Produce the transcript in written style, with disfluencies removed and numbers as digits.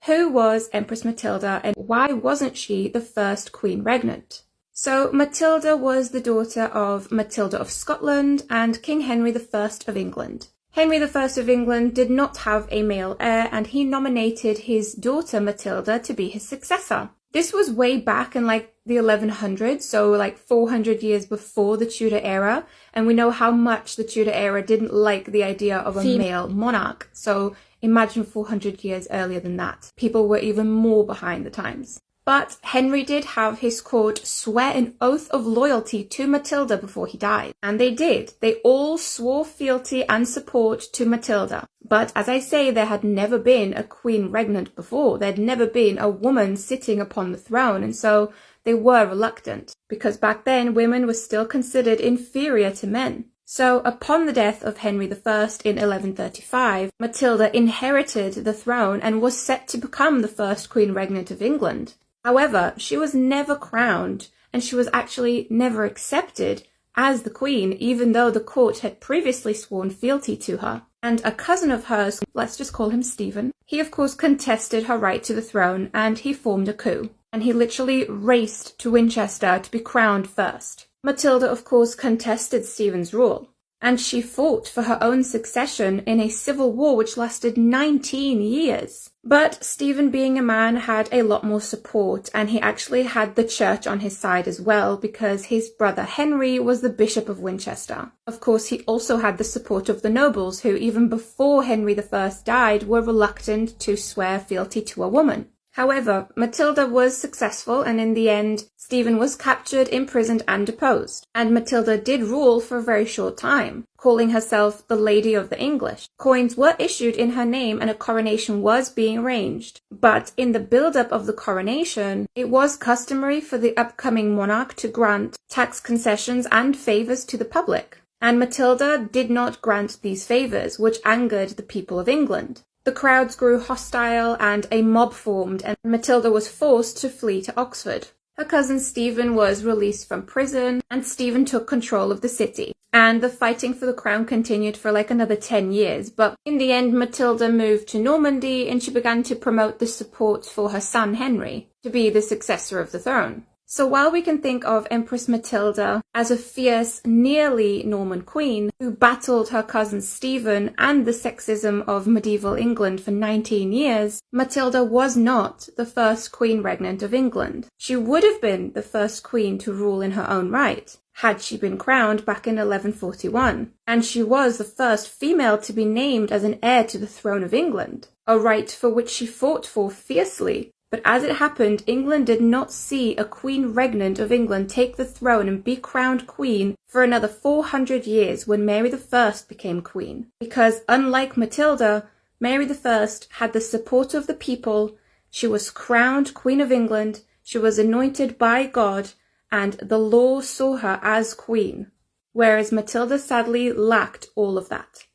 who was Empress Matilda and why wasn't she the first Queen Regnant? So Matilda was the daughter of Matilda of Scotland and King Henry I of England. Henry I of England did not have a male heir, and he nominated his daughter Matilda to be his successor. This was way back in like the 1100s, so like 400 years before the Tudor era, and we know how much the Tudor era didn't like the idea of a male monarch. So imagine 400 years earlier than that. People were even more behind the times. But Henry did have his court swear an oath of loyalty to Matilda before he died. And they did. They all swore fealty and support to Matilda. But as I say, there had never been a Queen Regnant before. There had never been a woman sitting upon the throne. And so they were reluctant, because back then women were still considered inferior to men. So upon the death of Henry I in 1135, Matilda inherited the throne and was set to become the first Queen Regnant of England. However, she was never crowned, and she was actually never accepted as the queen, even though the court had previously sworn fealty to her. And a cousin of hers, let's just call him Stephen, he of course contested her right to the throne, and he formed a coup. And he literally raced to Winchester to be crowned first. Matilda of course contested Stephen's rule, and she fought for her own succession in a civil war which lasted 19 years. But Stephen, being a man, had a lot more support, and he actually had the church on his side as well, because his brother Henry was the Bishop of Winchester. Of course, he also had the support of the nobles, who even before Henry I died were reluctant to swear fealty to a woman. However, Matilda was successful, and in the end, Stephen was captured, imprisoned, and deposed. And Matilda did rule for a very short time, calling herself the Lady of the English. Coins were issued in her name, and a coronation was being arranged. But in the build-up of the coronation, it was customary for the upcoming monarch to grant tax concessions and favours to the public. And Matilda did not grant these favours, which angered the people of England. The crowds grew hostile and a mob formed, and Matilda was forced to flee to Oxford. Her cousin Stephen was released from prison, and Stephen took control of the city. And the fighting for the crown continued for like another 10 years, but in the end Matilda moved to Normandy, and she began to promote the support for her son Henry to be the successor of the throne. So while we can think of Empress Matilda as a fierce, nearly Norman queen who battled her cousin Stephen and the sexism of medieval England for 19 years, Matilda was not the first Queen Regnant of England. She would have been the first queen to rule in her own right, had she been crowned back in 1141. And she was the first female to be named as an heir to the throne of England, a right for which she fought for fiercely. But as it happened, England did not see a Queen Regnant of England take the throne and be crowned queen for another 400 years when Mary I became queen. Because unlike Matilda, Mary I had the support of the people, she was crowned Queen of England, she was anointed by God, and the law saw her as queen. Whereas Matilda sadly lacked all of that.